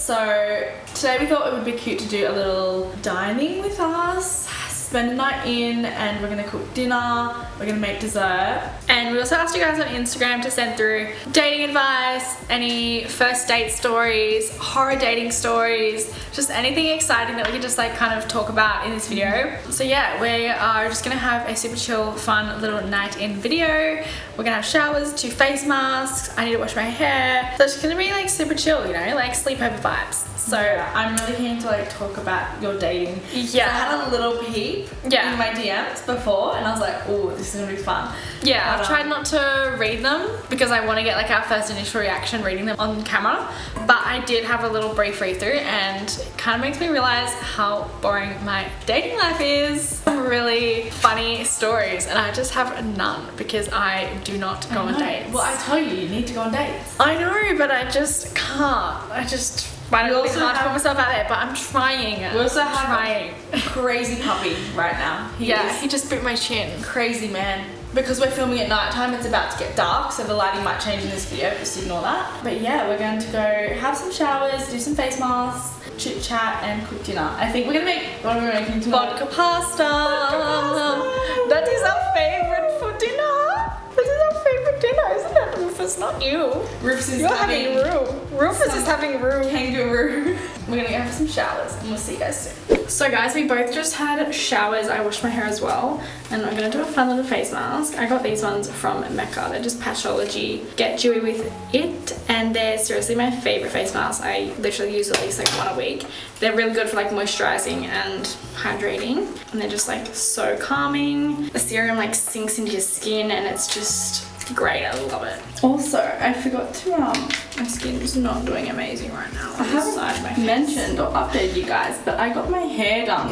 So today we thought it would be cute to do a little dining with us, spend a night in, and we're gonna cook dinner, we're gonna make dessert. And we also asked you guys on Instagram to send through dating advice, any first date stories, horror dating stories, just anything exciting that we could just like kind of talk about in this video. So yeah, we are just gonna have a super chill, fun little night in video. We're gonna have showers, 2 face masks, I need to wash my hair. So it's gonna be like super chill, you know, like sleepover vibes. So I'm really keen to like talk about your dating. Yeah. I had a little peep in my DMs before and I was like, oh, this is gonna be fun. Yeah, I've tried not to read them because I want to get like our first initial reaction reading them on camera. But I did have a little brief read through and it kind of makes me realize how boring my dating life is. Some really funny stories and I just have none because I do not go on dates. Well, I tell you need to go on dates. I know, but I just can't. I find it really hard to put myself out there, but I'm trying. We also have a crazy puppy right now. He just bit my chin. Crazy man. Because we're filming at night time, it's about to get dark, so the lighting might change in this video, just ignore that. But yeah, we're going to go have some showers, do some face masks, chit chat, and cook dinner. I think we're gonna make, what are we making tonight? Vodka pasta. That is our favorite for dinner. This is our favorite dinner, isn't it? Rufus, not you. Rufus is having Rufus is having kangaroo. We're gonna go have some showers and we'll see you guys soon. So guys, we both just had showers. I washed my hair as well. And I'm gonna do a fun little face mask. I got these ones from Mecca. They're just Patchology. Get Dewy with It. And they're seriously my favorite face masks. I literally use at least like 1 a week. They're really good for like moisturizing and hydrating. And they're just like so calming. The serum like sinks into your skin and it's just great. I love it. Also, I forgot to my skin's not doing amazing right now. I haven't mentioned or updated you guys, but I got my hair done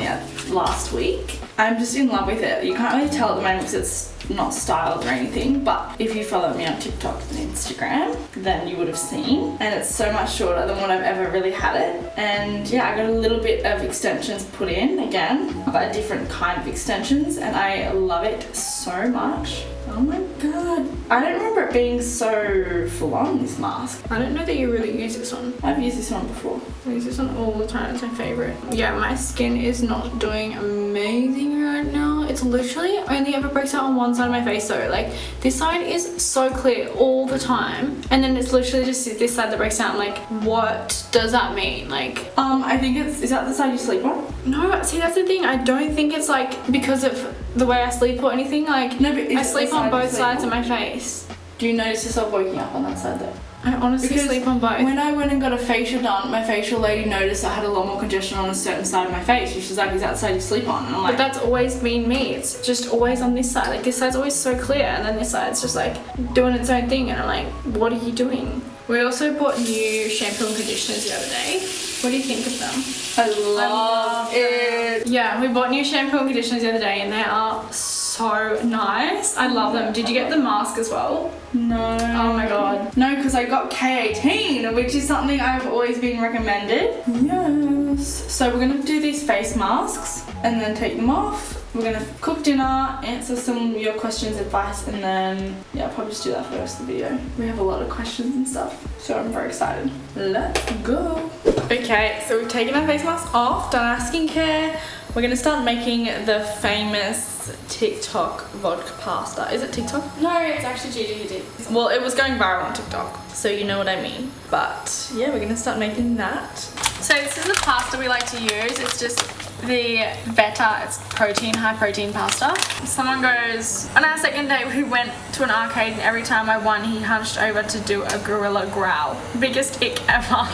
last week. I'm just in love with it. You can't really tell at the moment because it's not styled or anything, but if you follow me on TikTok and Instagram, then you would have seen. And it's so much shorter than what I've ever really had it. And yeah, I got a little bit of extensions put in again, but a different kind of extensions, and I love it so much. Oh my god. I don't remember it being so full on, this mask. I don't know that you really use this one. I've used this one before. I use this one all the time. It's my favorite. Yeah, my skin is not doing amazing right now. It's literally only ever breaks out on one side of my face though. Like this side is so clear all the time. And then it's literally just this side that breaks out. I'm like, what does that mean? Like, I think is that the side you sleep on? No, see that's the thing. I don't think it's like because of the way I sleep or anything. Like, no, but I sleep on both sides of my face. Do you notice yourself waking up on that side though? I honestly sleep on both. When I went and got a facial done, my facial lady noticed I had a lot more congestion on a certain side of my face. She's like, is that the side you sleep on? And I'm like, but that's always been me. It's just always on this side. Like this side's always so clear and then this side's just like doing its own thing and I'm like, what are you doing? We also bought new shampoo and conditioners the other day. What do you think of them? I love it. Yeah, we bought new shampoo and conditioners the other day and they are so nice. I love them. Did you get the mask as well? No. Oh my god. No, because I got K18, which is something I've always been recommended. Yes. So we're gonna do these face masks and then take them off. We're gonna cook dinner, answer some of your questions, advice, and then yeah, I'll probably just do that for the rest of the video. We have a lot of questions and stuff, so I'm very excited. Let's go. Okay, so we've taken our face mask off, done our skincare. We're gonna start making the famous TikTok vodka pasta. Is it TikTok? No, it's actually Gigi. Well, it was going viral on TikTok, so you know what I mean. But yeah, we're gonna start making that. So this is the pasta we like to use. It's just the Veta, it's protein, high protein pasta. Someone goes, on our second date we went to an arcade and every time I won he hunched over to do a gorilla growl. Biggest ick ever.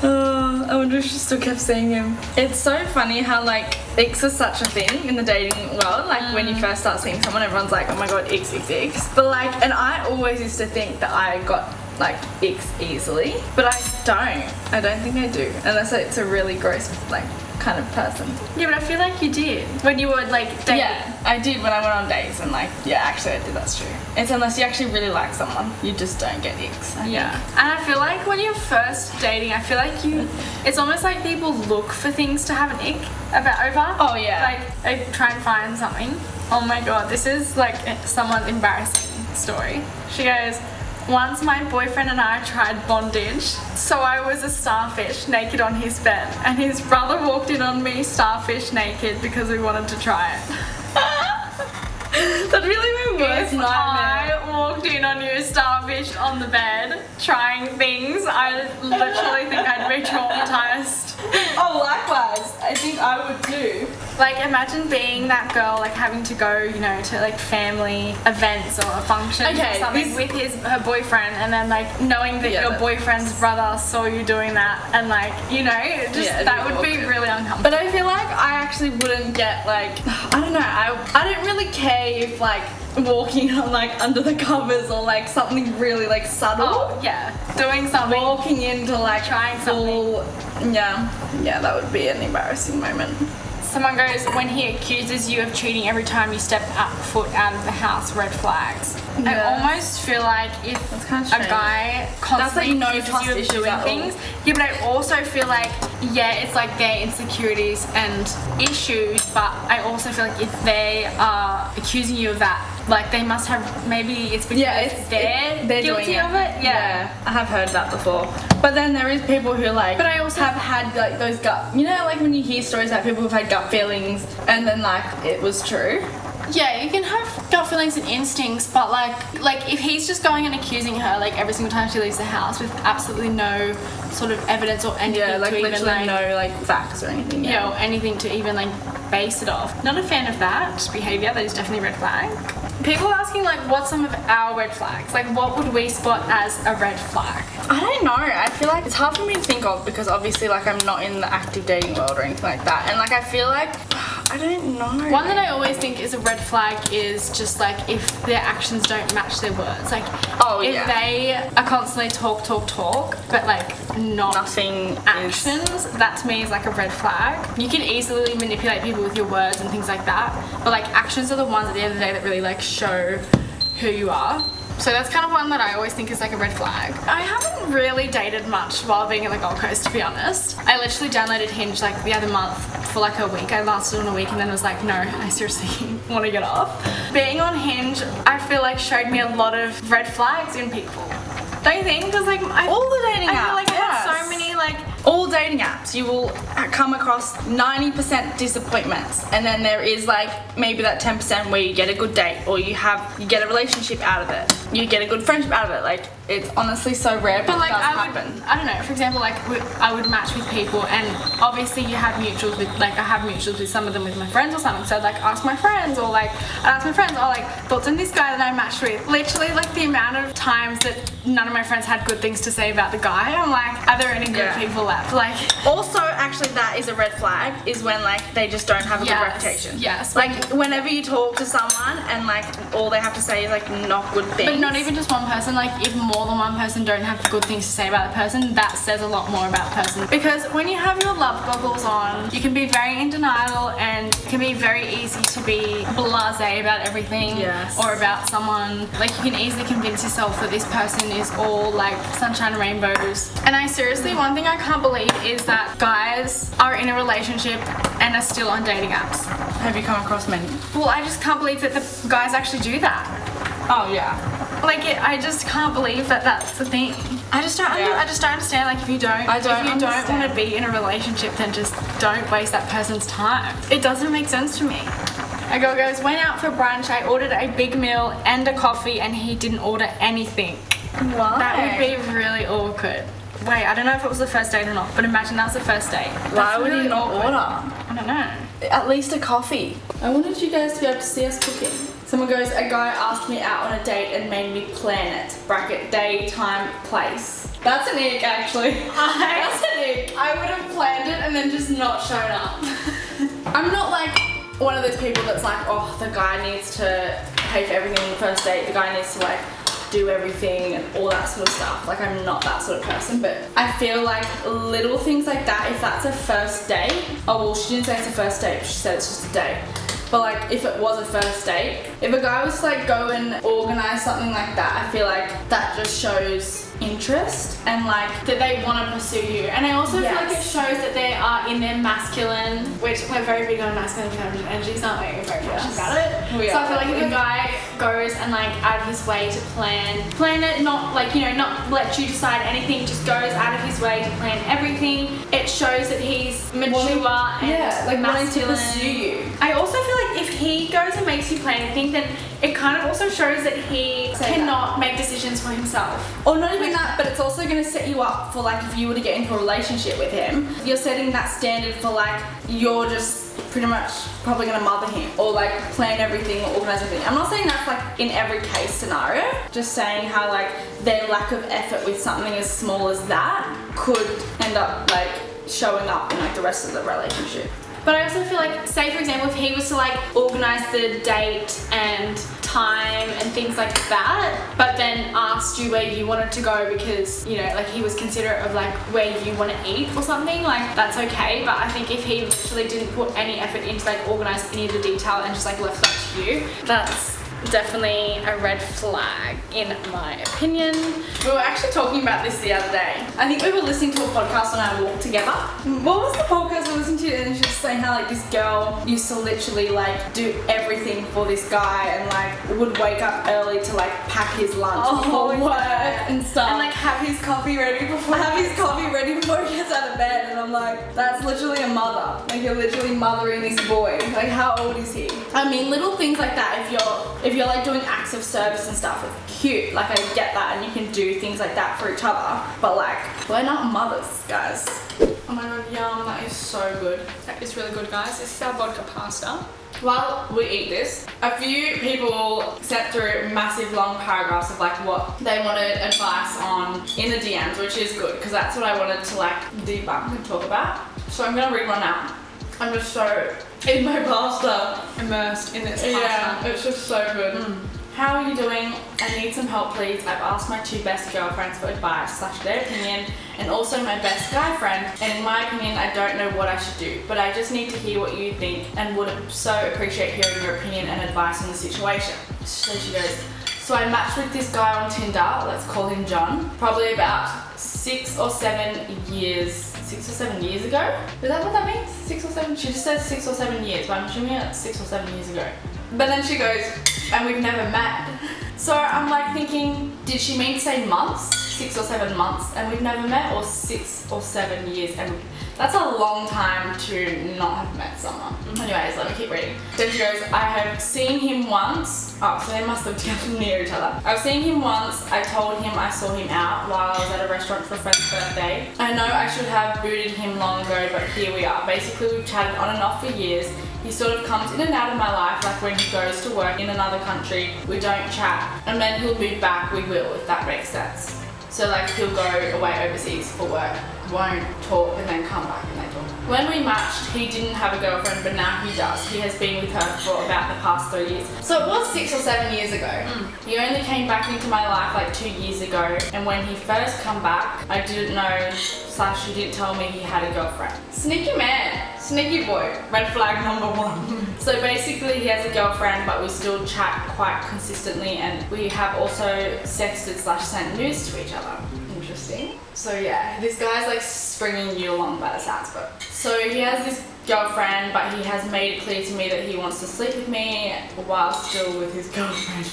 I wonder if she still kept seeing him. It's so funny how like icks are such a thing in the dating world. Like when you first start seeing someone, everyone's like, oh my god, icks. But like, and I always used to think that I got like icks easily, but I don't think I do, unless it's a really gross like kind of person. Yeah, but I feel like you did when you were like dating. Yeah, I did when I went on dates and like, yeah, actually I did, that's true. It's unless you actually really like someone, you just don't get icks. Yeah, and I feel like when you're first dating, I feel like it's almost like people look for things to have an ick over. Oh yeah. Like they try and find something. Oh my god, this is like someone's embarrassing story. She goes, Once my boyfriend and I tried bondage, so I was a starfish naked on his bed, and his brother walked in on me starfish naked because we wanted to try it. That's really my worst If nightmare. I walked in on you starfish on the bed trying things, I literally think I'd be traumatized. Oh, likewise. I think I would too. Like, imagine being that girl, like having to go, you know, to like family events or functions or something with her boyfriend, and then like knowing that your boyfriend's brother saw you doing that, and like, you know, just that would be really uncomfortable. But I feel like I actually wouldn't get like, I don't know, I don't really care if like walking on like under the covers or like something really like subtle. Oh, yeah. Doing something. Walking into like trying full, something. Yeah, that would be an embarrassing moment. Someone goes, when he accuses you of cheating every time you step foot out of the house, red flags. I almost feel like if a guy constantly accuses you of doing things, yeah, but I also feel like, yeah, it's like their insecurities and issues, but I also feel like if they are accusing you of that, like they must have, maybe it's because they're guilty of it. Yeah, I have heard that before. But then there is people who like, but I also have had like those gut, you know, like when you hear stories about people who've had gut feelings and then like it was true. Yeah, you can have gut feelings and instincts, but like if he's just going and accusing her like every single time she leaves the house with absolutely no sort of evidence or anything like to even literally no like facts or anything. Yeah, or anything to even like base it off. Not a fan of that behaviour. That is definitely a red flag. People are asking like what's some of our red flags? Like what would we spot as a red flag? I don't know. I feel like it's hard for me to think of because obviously like I'm not in the active dating world or anything like that, and like I feel like I don't know. One that I always think is a red flag is just like if their actions don't match their words. Like if they are constantly talk, but like nothing actions, that to me is like a red flag. You can easily manipulate people with your words and things like that, but like actions are the ones at the end of the day that really like show who you are. So that's kind of one that I always think is like a red flag. I haven't really dated much while being in the Gold Coast, to be honest. I literally downloaded Hinge like the other month for like a week. I lasted on a week and then was like, no, I seriously want to get off. Being on Hinge, I feel like showed me a lot of red flags in people. Don't you think? Because like all the dating apps. I feel like I had so many like all dating apps, you will come across 90% disappointments, and then there is like maybe that 10% where you get a good date or you get a relationship out of it, you get a good friendship out of it. Like it's honestly so rare, but like I don't know, for example, like I would match with people, and obviously you have mutuals with, like I have mutuals with some of them with my friends or something, so I'd like ask my friends, or like I'd ask my friends, oh like thoughts on this guy that I matched with. Literally like the amount of times that none of my friends had good things to say about the guy, I'm like, are there any good people left? Like also actually that is a red flag, is when like they just don't have a good reputation. Yes. Like whenever you talk to someone and like all they have to say is like not good things. But not even just one person, like if more than one person don't have good things to say about the person, that says a lot more about the person. Because when you have your love goggles on, you can be very in denial and it can be very easy to be blasé about everything or about someone. Like you can easily convince yourself that this person is all like sunshine and rainbows. And I seriously, one thing I can't believe is that guys are in a relationship and are still on dating apps. Have you come across many? Well, I just can't believe that the guys actually do that. Oh yeah. Like I just can't believe that that's the thing. I just don't understand. Like if you don't want to be in a relationship, then just don't waste that person's time. It doesn't make sense to me. A girl goes, went out for brunch, I ordered a big meal and a coffee, and he didn't order anything. Why? That would be really awkward. Wait, I don't know if it was the first date or not, but imagine that was the first date. Why would he not order? I don't know. At least a coffee. I wanted you guys to be able to see us cooking. Someone goes, a guy asked me out on a date and made me plan it. Bracket, day, time, place. That's an ick, actually. That's an ick. I would have planned it and then just not shown up. I'm not like one of those people that's like, oh, the guy needs to pay for everything on the first date. The guy needs to like do everything and all that sort of stuff. Like I'm not that sort of person, but I feel like little things like that, if that's a first date, oh well, she didn't say it's a first date, she said it's just a date. But like if it was a first date, if a guy was to like go and organize something like that, I feel like that just shows interest and like that they want to pursue you. And I also feel like it shows that they are in their masculine, which we're very big on masculine and feminine energies, aren't we? We're very passionate about it. So I feel like if a guy goes and like out of his way to plan it, not like, you know, not let you decide anything, just goes out of his way to plan everything. It shows that he's mature and like masculine. wanting to pursue you. I also feel like if he goes and makes you plan anything, then it kind of also shows that he cannot make decisions for himself. Or not even that, but it's also going to set you up for like if you were to get into a relationship with him, you're setting that standard for like you're just pretty much probably going to mother him or like plan everything or organize everything. I'm not saying that's like in every case scenario, just saying how like their lack of effort with something as small as that could end up like showing up in like the rest of the relationship. But I also feel like, say for example, if he was to like organize the date and time and things like that, but then asked you where you wanted to go because, you know, like he was considerate of like where you want to eat or something, like that's okay. But I think if he literally didn't put any effort into like organize any of the detail and just like left that to you, that's definitely a red flag in my opinion. We were actually talking about this the other day. I think we were listening to a podcast on our walk together. What was the podcast we were listening to? And she was saying how like this girl used to literally like do everything for this guy and like would wake up early to like pack his lunch before work and stuff. And like have his coffee ready before he gets out of bed. And I'm like, that's literally a mother. Like you're literally mothering this boy. Like how old is he? I mean, little things like that, if you're like doing acts of service and stuff, it's cute. Like I get that, and you can do things like that for each other. But like, we're not mothers, guys. Oh my god, yum! That is so good. That is really good, guys. This is our vodka pasta. While we eat this, a few people sent through massive long paragraphs of like what they wanted advice on in the DMs, which is good because that's what I wanted to like debunk and talk about. So I'm gonna read one out. I'm just so in my pasta. Immersed in this pasta. Yeah, it's just so good. How are you doing? I need some help, please. I've asked my two best girlfriends for advice / their opinion, and also my best guy friend, and in my opinion I don't know what I should do, but I just need to hear what you think and would so appreciate hearing your opinion and advice on the situation. So she goes, so I matched with this guy on Tinder, let's call him John, probably about 6 or 7 years ago. Is that what that means? 6 or 7? She just says 6 or 7 years, but I'm assuming it's 6 or 7 years ago. But then she goes, and we've never met. So I'm like thinking, did she mean to say months? 6 or 7 months and we've never met, or 6 or 7 years? And that's a long time to not have met someone. Anyways, let me keep reading. Then she goes, I have seen him once. Oh, so they must live together near each other. I've seen him once. I told him I saw him out while I was at a restaurant for a friend's birthday. I know I should have booted him long ago, but here we are. Basically, we've chatted on and off for years. He sort of comes in and out of my life, like when he goes to work in another country, we don't chat. And then he'll move back, we will, if that makes sense. So like he'll go away overseas for work, won't talk, and then come back and they talk. When we matched, he didn't have a girlfriend, but now he does. He has been with her for about the past 3 years. So it was 6 or 7 years ago. He only came back into my life like 2 years ago, and when he first come back, I didn't know / he didn't tell me he had a girlfriend. Sneaky man, sneaky boy, red flag number 1. So basically he has a girlfriend, but we still chat quite consistently, and we have also sexted / sent news to each other. Interesting. So yeah, this guy's like stringing you along by the sounds of it. So he has this girlfriend, but he has made it clear to me that he wants to sleep with me while still with his girlfriend.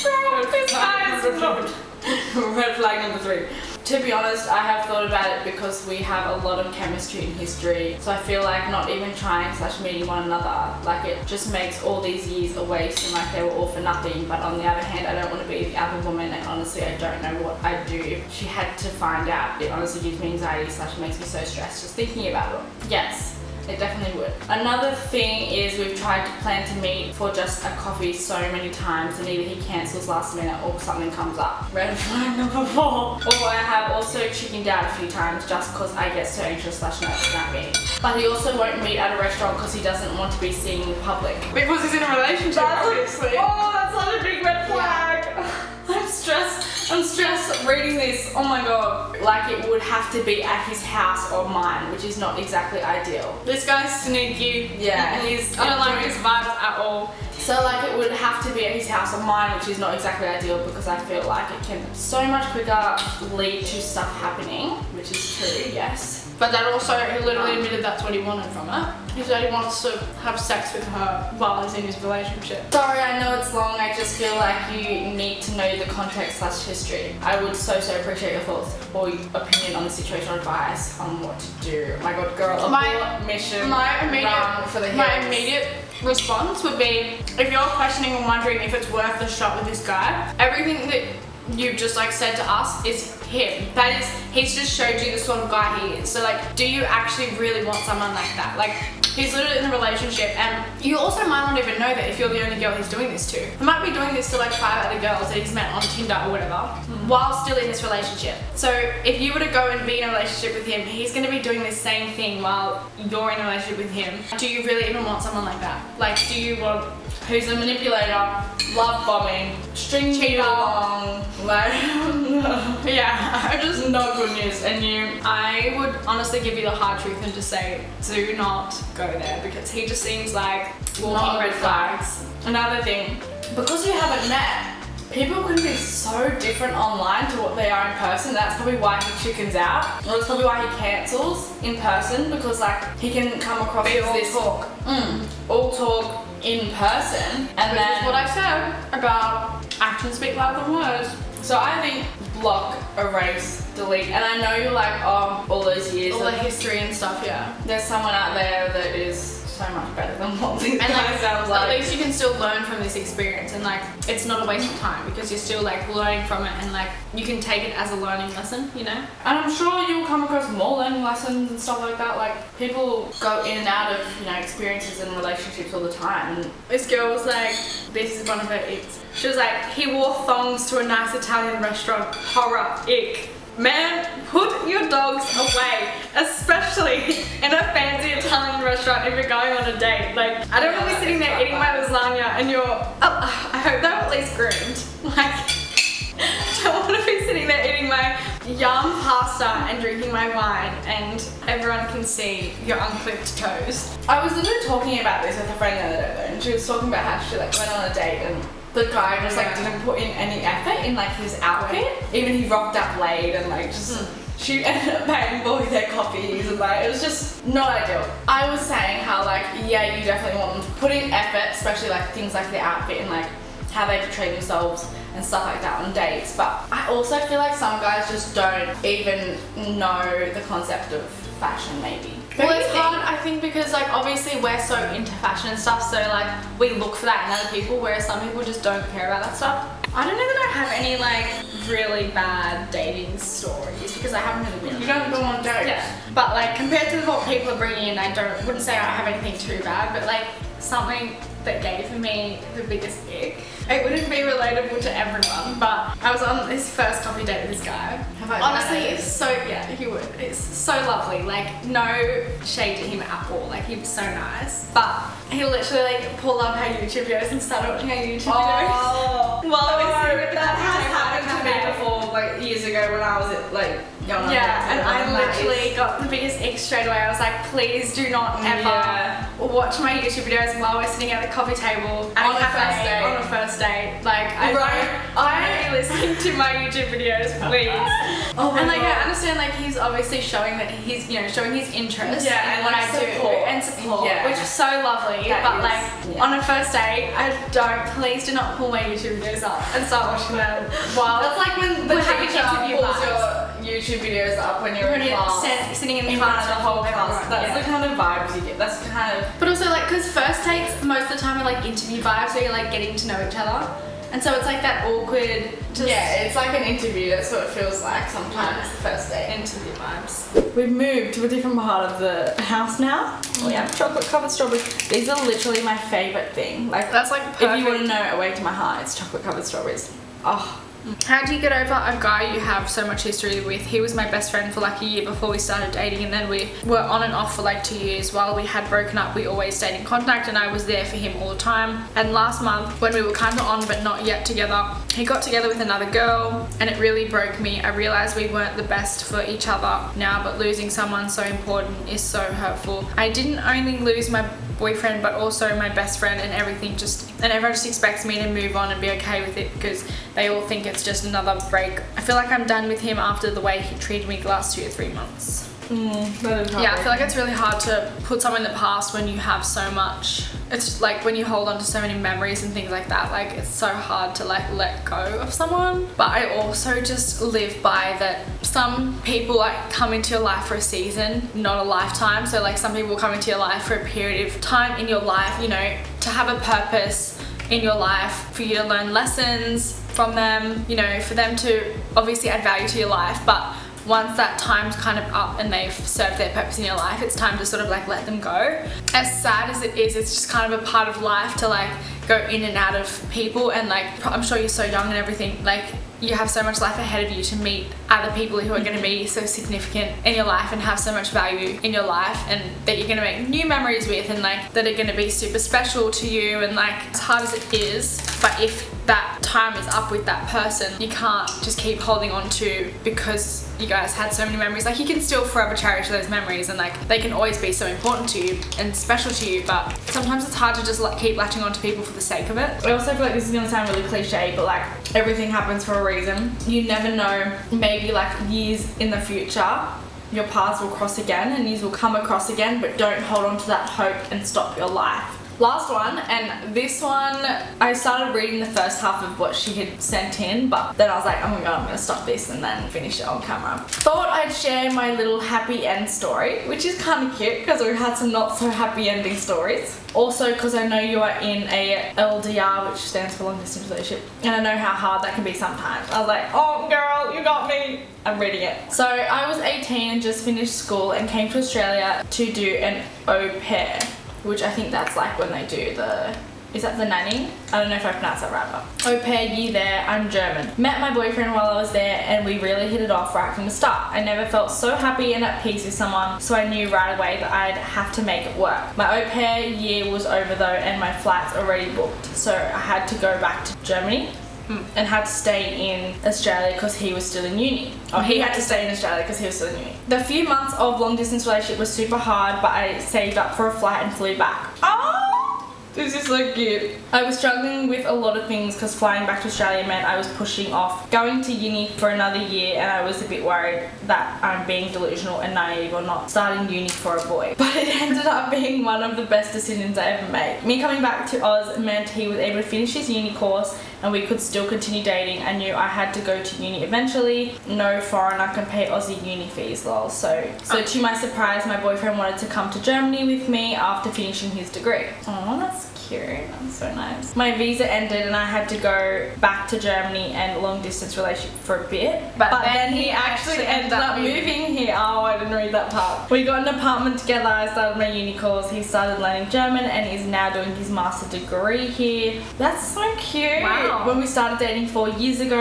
Bro, this guy is not. Red flag number 3. To be honest, I have thought about it because we have a lot of chemistry in history, so I feel like not even trying / meeting one another, like it just makes all these years a waste and like they were all for nothing. But on the other hand, I don't want to be the other woman, and honestly I don't know what I'd do if she had to find out. It honestly gives me anxiety / makes me so stressed just thinking about it. Yes. It definitely would. Another thing is we've tried to plan to meet for just a coffee so many times, and either he cancels last minute or something comes up. Red flag number 4. Or I have also chickened out a few times just because I get so anxious / nervous about meeting. But he also won't meet at a restaurant because he doesn't want to be seen in public. Because he's in a relationship, obviously. Oh, that's not a big red flag. Yeah. I'm stressed reading this. Oh my god. Like it would have to be at his house or mine, which is not exactly ideal. This guy's sneaky. Yeah. I don't like his vibes at all. So like it would have to be at his house or mine, which is not exactly ideal because I feel like it can so much quicker lead to stuff happening, which is true, yes. But that also, he literally admitted that's what he wanted from it. He said he wants to have sex with her while he's in his relationship. Sorry, I know it's long. I just feel like you need to know the context / history. I would so appreciate your thoughts or your opinion on the situation or advice on what to do. My God, girl, abort mission. My run immediate response would be, if you're questioning and wondering if it's worth the shot with this guy, everything that you've just like said to us is him. That is, he's just showed you the sort of guy he is. So like, do you actually really want someone like that? Like, he's literally in a relationship, and you also might not even know that if you're the only girl he's doing this to. He might be doing this to like 5 other girls that he's met on Tinder or whatever, while still in this relationship. So if you were to go and be in a relationship with him, he's going to be doing the same thing while you're in a relationship with him. Do you really even want someone like that? Like, do you want who's a manipulator, love bombing, string cheater along, like, yeah, I'm just not good news. And I would honestly give you the hard truth and just say, do not go there, because he just seems like walking red flags. Another thing, because you haven't met, people can be so different online to what they are in person. That's probably why he chickens out, or it's probably why he cancels in person, because like he can come across as this all talk in person, and then is what I said about actions speak louder than words. So I think block, erase, delete. And I know you're like, oh, all those years, all the history and stuff. Yeah, there's someone out there that is so much better than what these guys sounds like. At least you can still learn from this experience, and like it's not a waste of time, because you're still like learning from it, and like you can take it as a learning lesson, you know. And I'm sure you'll come across more learning lessons and stuff like that. Like, people go in and out of, you know, experiences and relationships all the time. And this girl was like, this is one of her icks. She was like, he wore thongs to a nice Italian restaurant. Horror, ick. Man, put your dogs away, especially in a fancy Italian restaurant if you're going on a date. Like, I don't want to be sitting there eating my lasagna and you're, I hope they're at least groomed. Like, I don't want to be sitting there eating my yum pasta and drinking my wine and everyone can see your unclipped toes. I was literally talking about this with a friend the other day though, and she was talking about how she like went on a date and the guy just like didn't put in any effort in like his outfit. Even he rocked up late and like just she ended up paying for their coffees and like it was just not ideal. I was saying how like, yeah, you definitely want them to put in effort, especially like things like the outfit and like how they portray themselves and stuff like that on dates. But I also feel like some guys just don't even know the concept of fashion maybe. Well, it's hard, I think, because like obviously we're so into fashion and stuff, so like we look for that in other people, whereas some people just don't care about that stuff. I don't know that I have any like really bad dating stories, because I haven't really been. You don't go on dates. Yeah, but like compared to what people are bringing in, I wouldn't say I have anything too bad, but like something that gave me the biggest ick. It wouldn't be relatable to everyone, but I was on this first coffee date with this guy. Honestly, it's so, yeah, he would. It's so lovely. Like, no shade to him at all. Like, he was so nice. But he literally like pulled up our YouTube videos and started watching our YouTube videos. Well, that has happened to me before, like years ago when I was at like young. Yeah, and I literally got the biggest ick straight away. I was like, please do not ever watch my YouTube videos while we're sitting at the coffee table at a cafe on a first date. Like, I don't be listening to my YouTube videos, please. Oh my and like, God. I understand like he's obviously showing that he's, you know, showing his interest in and what like I do and support, which is so lovely. On a first date, please do not pull my YouTube videos up and start watching them while that's like when the we're having teacher interview pulls vibes. your YouTube videos up when you're in class, sitting in front class of the whole class. That's the kind of vibes you get. That's kind of. But also like, because first dates most of the time are like interview vibes, where you're like getting to know each other, and so it's like that awkward. It's like an interview. That's what it feels like sometimes. The first date. Interview vibes. We've moved to a different part of the house now. We have chocolate covered strawberries. These are literally my favorite thing. Like, that's like perfect. If you want to know a way to my heart, it's chocolate covered strawberries. Oh. How do you get over a guy you have so much history with? He was my best friend for like a year before we started dating, and then we were on and off for like 2 years. While we had broken up, we always stayed in contact, and I was there for him all the time. And last month, when we were kind of on but not yet together, he got together with another girl, and it really broke me. I realized we weren't the best for each other now, but losing someone so important is so hurtful. I didn't only lose my boyfriend, but also my best friend, and everyone just expects me to move on and be okay with it, because they all think it's just another break. I feel like I'm done with him after the way he treated me the last 2 or 3 months. That is hard. Yeah, I feel like it's really hard to put something in the past when you have so much. It's like when you hold on to so many memories and things like that, like it's so hard to like let go of someone. But I also just live by that some people like come into your life for a season, not a lifetime. So like some people come into your life for a period of time in your life, you know, to have a purpose in your life, for you to learn lessons from them, you know, for them to obviously add value to your life. But once that time's kind of up and they've served their purpose in your life, it's time to sort of like let them go. As sad as it is, it's just kind of a part of life to like go in and out of people. And like, I'm sure you're so young and everything, like you have so much life ahead of you to meet other people who are going to be so significant in your life and have so much value in your life, and that you're going to make new memories with, and like that are going to be super special to you. And like, as hard as it is, but if that time is up with that person, you can't just keep holding on to because you guys had so many memories. Like you can still forever cherish those memories, and like they can always be so important to you and special to you, but sometimes it's hard to just like keep latching on to people for the sake of it. I also feel like this is gonna sound really cliche, but like everything happens for a reason. You never know, maybe like years in the future your paths will cross again and these will come across again, but don't hold on to that hope and stop your life. Last one, and this one, I started reading the first half of what she had sent in, but then I was like, oh my god, I'm gonna stop this and then finish it on camera. Thought I'd share my little happy end story, which is kind of cute because we've had some not so happy ending stories. Also, because I know you are in a LDR, which stands for long distance relationship, and I know how hard that can be sometimes. I was like, oh girl, you got me. I'm reading it. So I was 18 and just finished school and came to Australia to do an au pair, which I think that's like when they do the, is that the nanny? I don't know if I pronounced that right, but au pair year there. I'm German. Met my boyfriend while I was there and we really hit it off right from the start. I never felt so happy and at peace with someone, so I knew right away that I'd have to make it work. My au pair year was over though and my flight's already booked, so I had to go back to Germany and had to stay in Australia because he was still in uni. Oh, he had to stay in Australia because he was still in uni. The few months of long distance relationship was super hard, but I saved up for a flight and flew back. Oh, this is so cute. I was struggling with a lot of things because flying back to Australia meant I was pushing off going to uni for another year, and I was a bit worried that I'm being delusional and naive or not starting uni for a boy. But it ended up being one of the best decisions I ever made. Me coming back to Oz meant he was able to finish his uni course and we could still continue dating. I knew I had to go to uni eventually. No foreigner can pay Aussie uni fees, lol. So to my surprise, my boyfriend wanted to come to Germany with me after finishing his degree. Oh, that's cute. That's so nice. My visa ended and I had to go back to Germany and long distance relationship for a bit. But then he actually ended up moving here. Oh, I didn't read that part. We got an apartment together. I started my uni course. He started learning German and is now doing his master's degree here. That's so cute. Wow. When we started dating 4 years ago,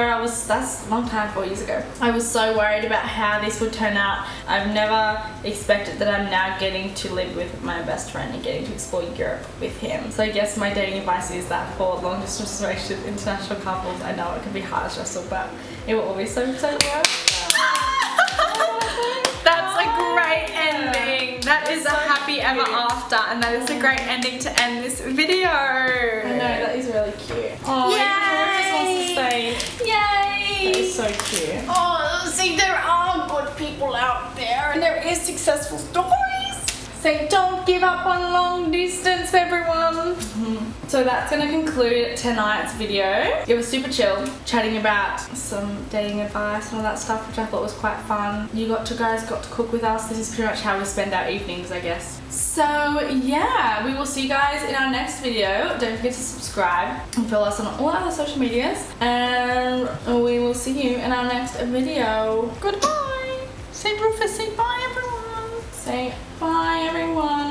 that's a long time, 4 years ago. I was so worried about how this would turn out. I've never expected that I'm now getting to live with my best friend and getting to explore Europe with him. So I guess my dating advice is that for long distance relationship, international couples, I know it can be hard, stressful, but it will always so work. That's a great ending. That is a happy ever after, and that is a great ending to end this video. I know, that is really cute. Oh, yay! Just wants to say, yay! that is so cute. Oh, see, there are good people out there, and there is successful stories. So don't give up on long distance, everyone. So that's gonna conclude tonight's video. It was super chill, chatting about some dating advice and all that stuff, which I thought was quite fun. You guys got to cook with us. This is pretty much how we spend our evenings, I guess. So yeah, we will see you guys in our next video. Don't forget to subscribe and follow us on all our other social medias, and we will see you in our next video. Goodbye. Say Rufus, say bye everyone. Say bye, everyone.